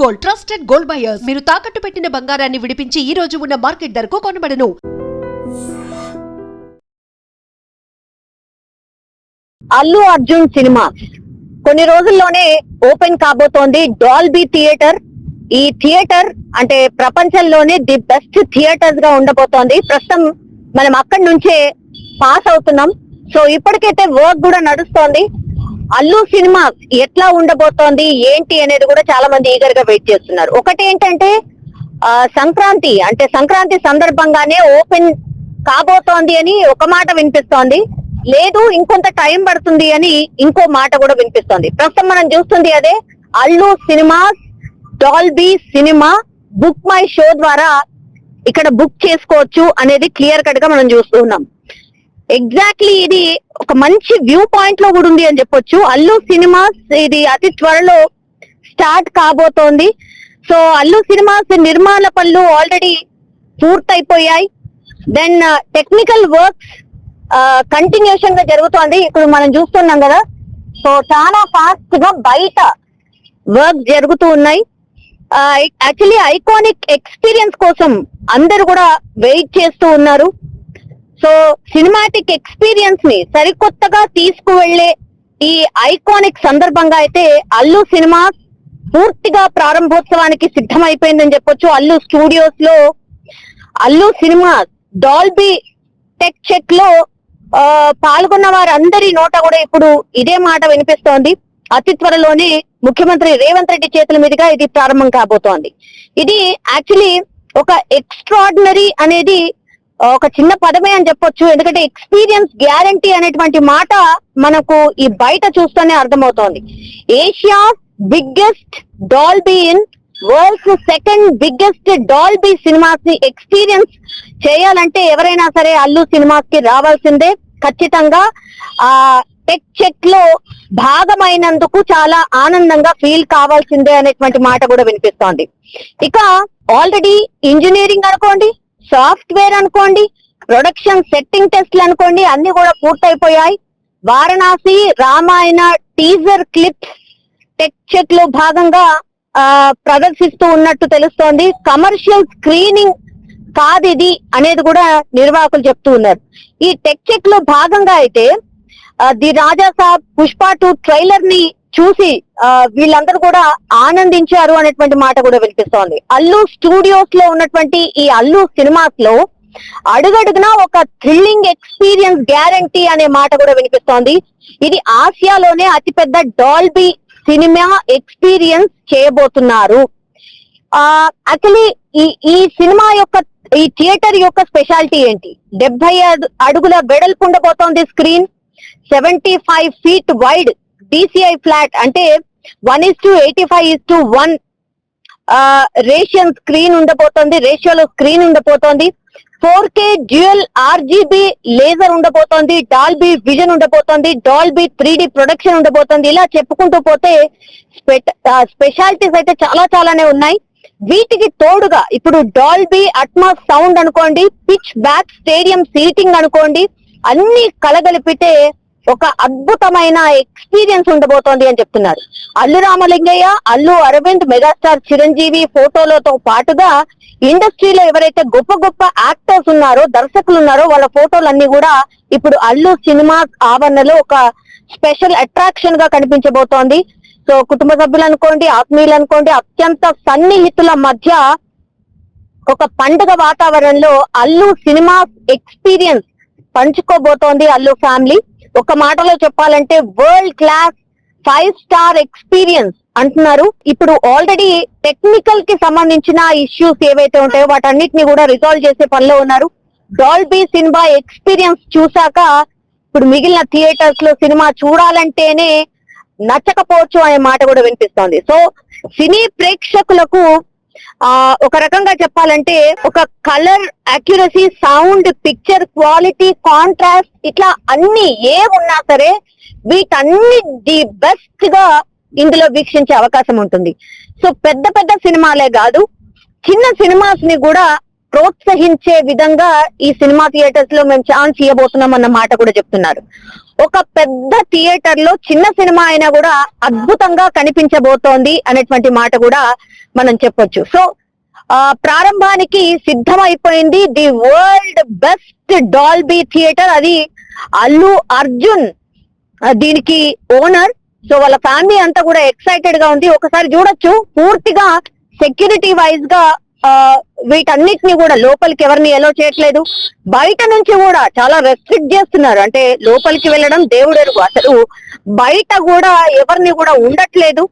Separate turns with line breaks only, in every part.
Gold, trusted gold buyers. మీరు తాకట్టు పెట్టిన బంగారాన్ని విడిపించి ఈ రోజు ఉన్న మార్కెట్ ధరకు కొనబడను.
అల్లు అర్జున్ సినిమా కొన్ని రోజుల్లోనే ఓపెన్ కాబోతోంది డాల్బీ థియేటర్. ఈ థియేటర్ అంటే ప్రపంచంలోనే ది బెస్ట్ థియేటర్స్ గా ఉండబోతోంది. ప్రస్తుతం మనం అక్కడి నుంచే పాస్ అవుతున్నాం. సో ఇప్పటికైతే వర్క్ కూడా నడుస్తోంది. అల్లు సినిమా ఎట్లా ఉండబోతోంది ఏంటి అనేది కూడా చాలా మంది ఈగర్ గా వెయిట్ చేస్తున్నారు. ఒకటి ఏంటంటే సంక్రాంతి సందర్భంగానే ఓపెన్ కాబోతోంది అని ఒక మాట వినిపిస్తోంది. లేదు ఇంకొంత టైం పడుతుంది అని ఇంకో మాట కూడా వినిపిస్తోంది. ప్రస్తుతం మనం చూస్తుంది అదే. Allu cinemas Dolby cinema book my show ద్వారా ఇక్కడ బుక్ చేసుకోవచ్చు అనేది క్లియర్ కట్ గా మనం చూస్తూ ఉన్నాం. ఎగ్జాక్ట్లీ ఇది ఒక మంచి వ్యూ పాయింట్ లో కూడా ఉంది అని చెప్పొచ్చు. అల్లు సినిమాస్ ఇది అతి త్వరలో స్టార్ట్ కాబోతోంది. సో అల్లు సినిమాస్ నిర్మాణ పనులు ఆల్రెడీ పూర్తయిపోయాయి. దెన్ టెక్నికల్ వర్క్స్ కంటిన్యూషన్ గా జరుగుతోంది. ఇప్పుడు మనం చూస్తున్నాం కదా. సో చాలా ఫాస్ట్ గా బయట వర్క్ జరుగుతూ ఉన్నాయి. యాక్చువల్లీ ఐకానిక్ ఎక్స్పీరియన్స్ కోసం అందరు కూడా వెయిట్ చేస్తూ ఉన్నారు. సో సినిమాటిక్ ఎక్స్పీరియన్స్ ని సరికొత్తగా తీసుకువెళ్లే ఈ ఐకానిక్ సందర్భంగా అయితే అల్లు సినిమా పూర్తిగా ప్రారంభోత్సవానికి సిద్ధమైపోయిందని చెప్పొచ్చు. అల్లు స్టూడియోస్ లో Allu cinema Dolby tech check లో పాల్గొన్న వారందరి నోట కూడా ఇప్పుడు ఇదే మాట వినిపిస్తోంది. అతి త్వరలోనే ముఖ్యమంత్రి రేవంత్ రెడ్డి చేతుల మీదుగా ఇది ప్రారంభం కాబోతోంది. ఇది యాక్చువల్లీ ఒక ఎక్స్ట్రాడినరీ అనేది ఒక చిన్న పదమే అని చెప్పొచ్చు. ఎందుకంటే ఎక్స్పీరియన్స్ గ్యారంటీ అనేటువంటి మాట మనకు ఈ బయట చూస్తూనే అర్థమవుతోంది. Asia biggest Dolby in world's second biggest Dolby cinemas ని ఎక్స్పీరియన్స్ చేయాలంటే ఎవరైనా సరే అల్లు సినిమాస్ కి రావాల్సిందే. ఖచ్చితంగా ఆ టెక్ చెక్ లో భాగమైనందుకు చాలా ఆనందంగా ఫీల్ కావాల్సిందే అనేటువంటి మాట కూడా వినిపిస్తోంది. ఇక ఆల్రెడీ ఇంజనీరింగ్ అనుకోండి, సాఫ్ట్వేర్ అనుకోండి, ప్రొడక్షన్ సెట్టింగ్ టెస్ట్లు అనుకోండి, అన్ని కూడా పూర్తయిపోయాయి. Varanasi Ramayana teaser clips tech check లో భాగంగా ప్రదర్శిస్తూ ఉన్నట్టు తెలుస్తోంది. కమర్షియల్ స్క్రీనింగ్ కాదు ఇది అనేది కూడా నిర్వాహకులు చెప్తూ ఉన్నారు. ఈ టెక్ చెక్ లో భాగంగా అయితే the Raja Saab, Pushpa 2 trailer ని చూసి వీళ్ళందరూ కూడా ఆనందించారు అనేటువంటి మాట కూడా వినిపిస్తోంది. అల్లు స్టూడియోస్ లో ఉన్నటువంటి ఈ అల్లు సినిమాస్ లో అడుగడుగునా ఒక థ్రిల్లింగ్ ఎక్స్పీరియన్స్ గ్యారంటీ అనే మాట కూడా వినిపిస్తోంది. ఇది ఆసియాలోనే అతిపెద్ద డాల్బీ సినిమా ఎక్స్పీరియన్స్ చేయబోతున్నారు. యాక్చువల్లీ ఈ సినిమా యొక్క ఈ థియేటర్ యొక్క స్పెషాలిటీ ఏంటి? 70 అడుగుల వెడల్పు ఉండబోతోంది screen. 75 feet wide DCI flat అంటే 1:85:1 రేషియోలో స్క్రీన్ ఉండబోతోంది. 4K డ్యూయల్ RGB లేజర్ ఉండబోతోంది. డాల్బీ విజన్ ఉండబోతోంది. డాల్బీ 3D ప్రొడక్షన్ ఉండబోతోంది. ఇలా చెప్పుకుంటూ పోతే స్పెషాలిటీస్ అయితే చాలానే ఉన్నాయి. వీటికి తోడుగా ఇప్పుడు డాల్బీ అట్మాస్ సౌండ్ అనుకోండి, పిచ్ బ్యాక్ స్టేడియం సీటింగ్ అనుకోండి, అన్ని కలగలిపితే ఒక అద్భుతమైన ఎక్స్పీరియన్స్ ఉండబోతోంది అని చెప్తున్నారు. అల్లు రామలింగయ్య, అల్లు అరవింద్, మెగాస్టార్ చిరంజీవి ఫోటోలతో పాటుగా ఇండస్ట్రీలో ఎవరైతే గొప్ప గొప్ప యాక్టర్స్ ఉన్నారో, దర్శకులు ఉన్నారో వాళ్ళ ఫోటోలన్నీ కూడా ఇప్పుడు అల్లు సినిమా ఆవరణలో ఒక స్పెషల్ అట్రాక్షన్ గా కనిపించబోతోంది. సో కుటుంబ సభ్యులు అనుకోండి, ఆత్మీయులు అనుకోండి, అత్యంత సన్నిహితుల మధ్య ఒక పండుగ వాతావరణంలో అల్లు సినిమా ఎక్స్పీరియన్స్ పంచుకోబోతోంది అల్లు ఫ్యామిలీ. ఒక మాటలో చెప్పాలంటే వరల్డ్ క్లాస్ 5 స్టార్ ఎక్స్పీరియన్స్ అంటున్నారు. ఇప్పుడు ఆల్రెడీ టెక్నికల్ కి సంబంధించిన ఇష్యూస్ ఏవైతే ఉంటాయో వాటన్నిటిని కూడా రిజాల్వ్ చేసే పనిలో ఉన్నారు. డాల్బీ సినిమా ఎక్స్పీరియన్స్ చూసాక ఇప్పుడు మిగిలిన థియేటర్స్ లో సినిమా చూడాలంటేనే నచ్చకపోవచ్చు అనే మాట కూడా వినిపిస్తోంది. సో సినీ ప్రేక్షకులకు ఒక రకంగా చెప్పాలంటే ఒక colour accuracy, sound, picture quality, contrast ఇట్లా అన్ని ఏ ఉన్నా సరే వీటన్నిటి బెస్ట్ గా ఇందులో వీక్షించే అవకాశం ఉంటుంది. సో పెద్ద పెద్ద సినిమాలే కాదు, చిన్న సినిమాస్ ని కూడా ప్రోత్సహించే విధంగా ఈ సినిమా థియేటర్స్ లో మేము ఛాన్స్ ఇవ్వబోతున్నాం అన్న మాట కూడా చెప్తున్నారు. ఒక పెద్ద థియేటర్ లో చిన్న సినిమా అయినా కూడా అద్భుతంగా కనిపించబోతోంది అనేటువంటి మాట కూడా మనం చెప్పొచ్చు. సో ప్రారంభానికి సిద్ధమైపోయింది the world best Dolby theatre. అది అల్లు అర్జున్ దీనికి ఓనర్. సో వాళ్ళ ఫ్యామిలీ అంతా కూడా ఎక్సైటెడ్ గా ఉంది. ఒకసారి చూడొచ్చు, పూర్తిగా సెక్యూరిటీ వైజ్ గా వీటన్నిటిని కూడా లోపలికి ఎవరిని ఎలో చేయట్లేదు. బయట నుంచి కూడా చాలా రెస్ట్రిక్ట్ చేస్తున్నారు. అంటే లోపలికి వెళ్ళడం దేవుడెరుగు, అసలు బయట కూడా ఎవరిని కూడా ఉండట్లేదు,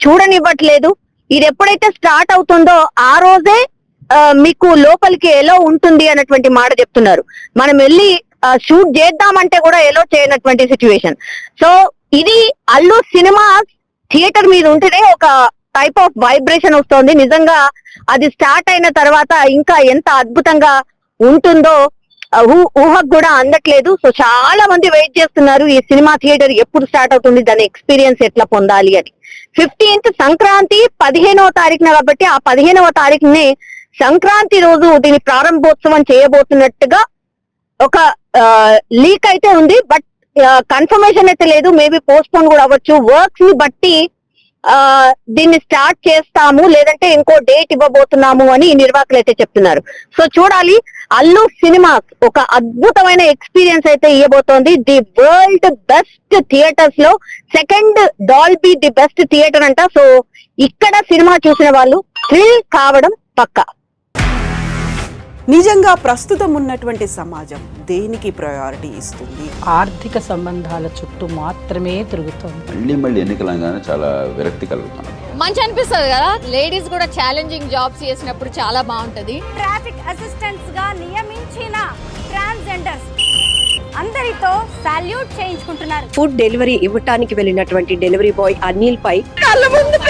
చూడనివ్వట్లేదు. ఇది ఎప్పుడైతే స్టార్ట్ అవుతుందో ఆ రోజే మీకు లోపలికి ఎలో ఉంటుంది అన్నటువంటి మాట చెప్తున్నారు. మనం వెళ్ళి షూట్ చేద్దామంటే కూడా ఎలో చేయనటువంటి సిచ్యువేషన్. సో ఇది అల్లు సినిమా థియేటర్ మీద ఉంటేనే ఒక టైప్ ఆఫ్ వైబ్రేషన్ వస్తుంది. నిజంగా అది స్టార్ట్ అయిన తర్వాత ఇంకా ఎంత అద్భుతంగా ఉంటుందో ఊహకు కూడా అందట్లేదు. సో చాలా మంది వెయిట్ చేస్తున్నారు ఈ సినిమా థియేటర్ ఎప్పుడు స్టార్ట్ అవుతుంది, దాని ఎక్స్పీరియన్స్ ఎట్లా పొందాలి అని. 15th సంక్రాంతి 15వ తారీఖున, కాబట్టి ఆ 15వ తారీఖునే సంక్రాంతి రోజు దీని ప్రారంభోత్సవం చేయబోతున్నట్టుగా ఒక లీక్ అయితే ఉంది. బట్ కన్ఫర్మేషన్ అయితే లేదు. మేబీ పోస్ట్ పోన్ కూడా అవ్వచ్చు. వర్క్స్ ని బట్టి దీన్ని స్టార్ట్ చేస్తాము, లేదంటే ఇంకో డేట్ ఇవ్వబోతున్నాము అని నిర్వాహకులు అయితే చెప్తున్నారు. సో చూడాలి. అల్లు సినిమాస్ ఒక అద్భుతమైన ఎక్స్పీరియన్స్ అయితే ఇవ్వబోతోంది. ది వరల్డ్ బెస్ట్ థియేటర్స్ లో second Dolby the best theatre అంట. సో ఇక్కడ సినిమా చూసిన వాళ్ళు థ్రిల్ కావడం పక్కా.
నిజంగా ప్రస్తుతం ఉన్నటువంటి సమాజం దేనికి ప్రయారిటీ ఇస్తుంది?
ఆర్థిక సంబంధాల చుట్టూ మాత్రమే తిరుగుతుంది.
మళ్ళీ ఎన్నికలంగానే చాలా విరక్తి కలుగుతాను.
మంచి అనిపిస్తుంది కదా, లేడీస్ కూడా ఛాలెంజింగ్ జాబ్స్ చేసినప్పుడు చాలా బాగుంటది.
ట్రాఫిక్ అసిస్టెంట్స్ గా నియమించిన ట్రాన్స్జెండర్స్ అందరితో సాల్యూట్ చేయించుకుంటున్నారు.
ఫుడ్ డెలివరీ ఇవ్వటానికి వెళ్ళినటువంటి డెలివరీ బాయ్ అనిల్ పై
కళ్ళ ముందు